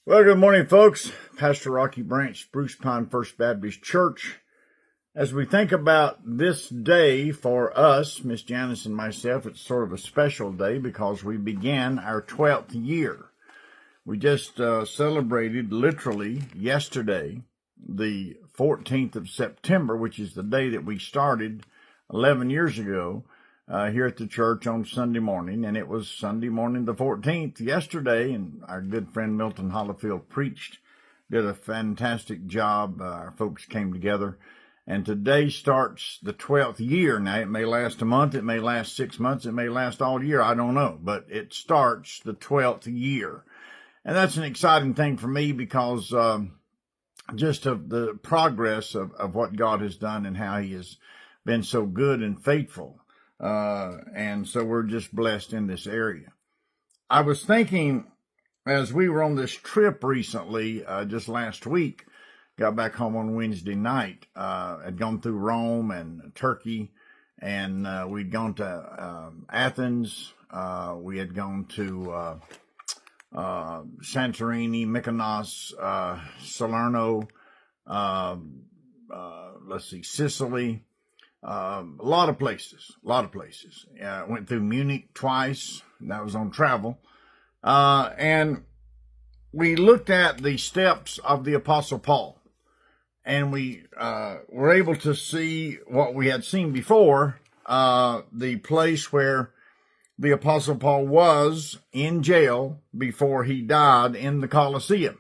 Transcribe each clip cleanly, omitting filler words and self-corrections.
Well, good morning, folks. Pastor Rocky Branch, Spruce Pine First Baptist Church. As we think about this day for us, Miss Janice and myself, it's sort of a special day because we began our 12th year. We just celebrated literally yesterday, the 14th of September, which is the day that we started 11 years ago here at the church on Sunday morning. And it was Sunday morning the 14th yesterday, and our good friend Milton Hollifield preached, did a fantastic job. Our folks came together. And today starts the 12th year. Now, it may last a month, it may last 6 months, it may last all year, I don't know. But it starts the 12th year. And that's an exciting thing for me because just of the progress of what God has done and how he has been so good and faithful. And so we're just blessed in this area. I was thinking as we were on this trip recently, just last week, got back home on Wednesday night, had gone through Rome and Turkey, and we'd gone to Athens. We had gone to Santorini, Mykonos, Salerno, Sicily, a lot of places. Went through Munich twice. That was on travel. And we looked at the steps of the Apostle Paul. And we were able to see what we had seen before, the place where the Apostle Paul was in jail before he died in the Colosseum.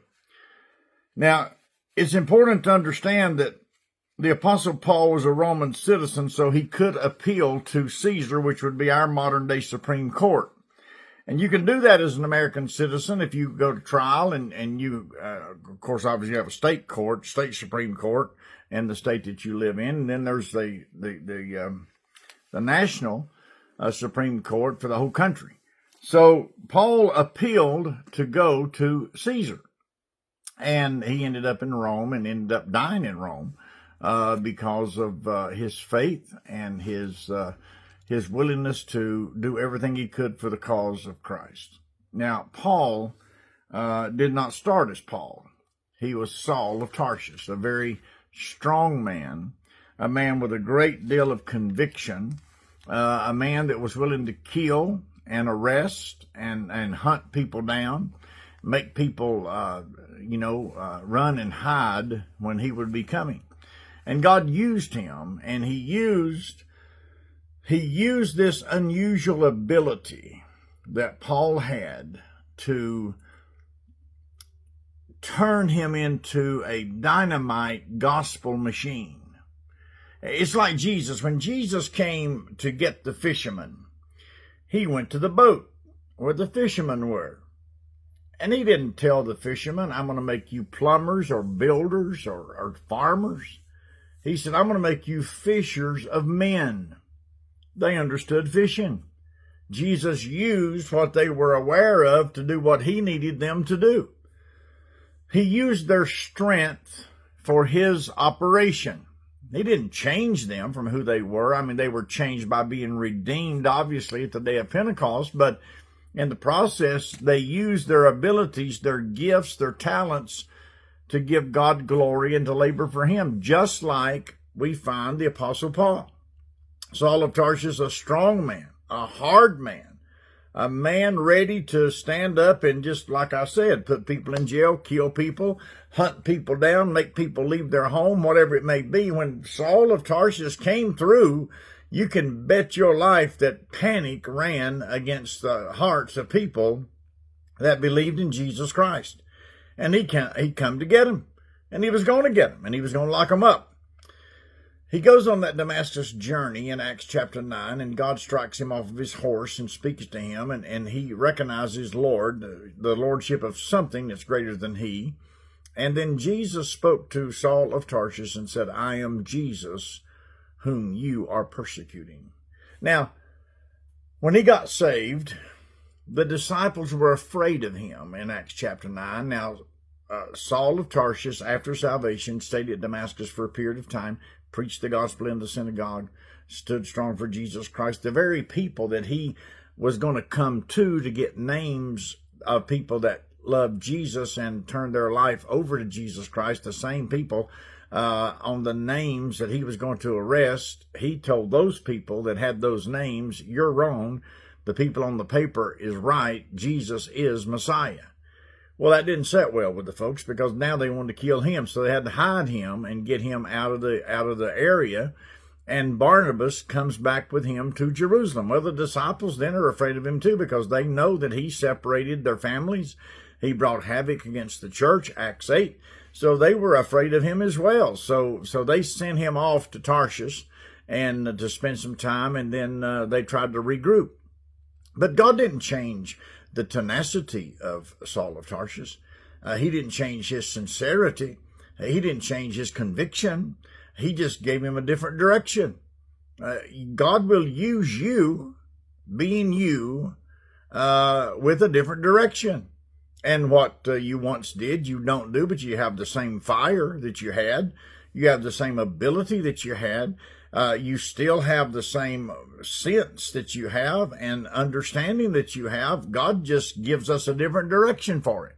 Now, it's important to understand that the Apostle Paul was a Roman citizen, so he could appeal to Caesar, which would be our modern-day Supreme Court. And you can do that as an American citizen if you go to trial, and you, of course, obviously have a state court, state Supreme Court, in the state that you live in. And then there's the national Supreme Court for the whole country. So Paul appealed to go to Caesar, and he ended up in Rome and ended up dying in Rome because of his faith and his willingness to do everything he could for the cause of Christ. Now, Paul did not start as Paul. He was Saul of Tarsus, a very strong man, a man with a great deal of conviction, a man that was willing to kill and arrest and hunt people down, make people, run and hide when he would be coming. And God used him, and he used this unusual ability that Paul had to turn him into a dynamite gospel machine. It's like Jesus. When Jesus came to get the fishermen, he went to the boat where the fishermen were. And he didn't tell the fishermen, I'm going to make you plumbers or builders or farmers. He said, I'm going to make you fishers of men. They understood fishing. Jesus used what they were aware of to do what he needed them to do. He used their strength for his operation. He didn't change them from who they were. I mean, they were changed by being redeemed, obviously, at the day of Pentecost. But in the process, they used their abilities, their gifts, their talents to give God glory and to labor for him, just like we find the Apostle Paul. Saul of Tarsus, a strong man, a hard man, a man ready to stand up and, just like I said, put people in jail, kill people, hunt people down, make people leave their home, whatever it may be. When Saul of Tarsus came through, you can bet your life that panic ran against the hearts of people that believed in Jesus Christ. And he come to get him, and he was going to get him, and he was going to lock him up. He goes on that Damascus journey in Acts chapter 9, and God strikes him off of his horse and speaks to him, and he recognizes Lord, the lordship of something that's greater than he. And then Jesus spoke to Saul of Tarsus and said, I am Jesus whom you are persecuting. Now, when he got saved, the disciples were afraid of him in Acts chapter 9. Now, Saul of Tarsus, after salvation, stayed at Damascus for a period of time, preached the gospel in the synagogue, stood strong for Jesus Christ. The very people that he was going to come to get names of people that loved Jesus and turned their life over to Jesus Christ, the same people, on the names that he was going to arrest, he told those people that had those names, you're wrong. The people on the paper is right. Jesus is Messiah. Well, that didn't sit well with the folks because now they wanted to kill him. So they had to hide him and get him out of the area. And Barnabas comes back with him to Jerusalem. Well, the disciples then are afraid of him too because they know that he separated their families. He brought havoc against the church, Acts 8. So they were afraid of him as well. So they sent him off to Tarshish and to spend some time, and then they tried to regroup. But God didn't change the tenacity of Saul of Tarshish. He didn't change his sincerity. He didn't change his conviction. He just gave him a different direction. God will use you, being you, with a different direction. And what you once did, you don't do, but you have the same fire that you had. You have the same ability that you had. You still have the same sense that you have and understanding that you have. God just gives us a different direction for it.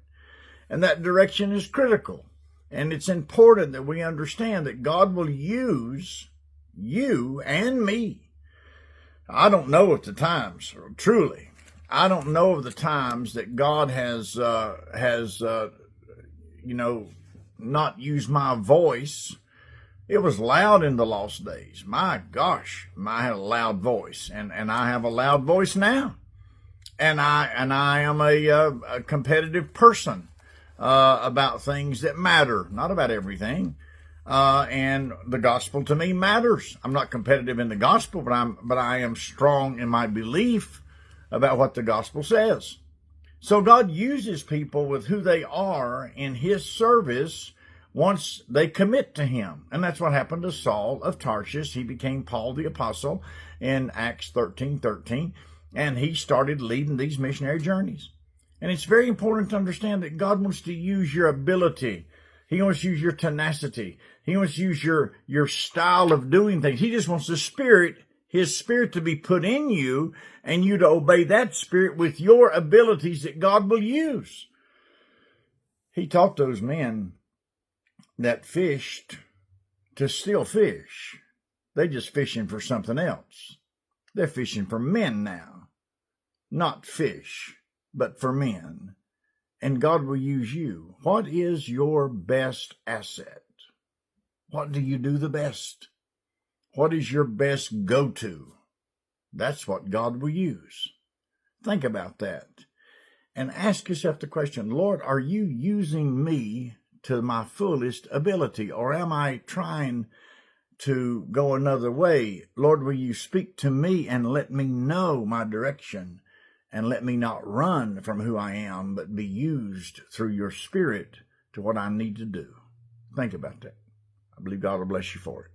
And that direction is critical. And it's important that we understand that God will use you and me. I don't know at the times, truly. I don't know of the times that God has not used my voice. It was loud in the lost days. My gosh, I had a loud voice, and I have a loud voice now. And I am a competitive person about things that matter, not about everything. And the gospel to me matters. I'm not competitive in the gospel, but I am strong in my belief about what the gospel says. So God uses people with who they are in his service once they commit to him. And that's what happened to Saul of Tarshish. He became Paul the Apostle in Acts 13:13, and he started leading these missionary journeys. And it's very important to understand that God wants to use your ability. He wants to use your tenacity. He wants to use your style of doing things. He just wants his spirit to be put in you and you to obey that spirit with your abilities that God will use. He taught those men that fished to still fish. They're just fishing for something else. They're fishing for men now. Not fish, but for men. And God will use you. What is your best asset? What do you do the best? What is your best go-to? That's what God will use. Think about that. And ask yourself the question, Lord, are you using me to my fullest ability? Or am I trying to go another way? Lord, will you speak to me and let me know my direction? And let me not run from who I am, but be used through your spirit to what I need to do. Think about that. I believe God will bless you for it.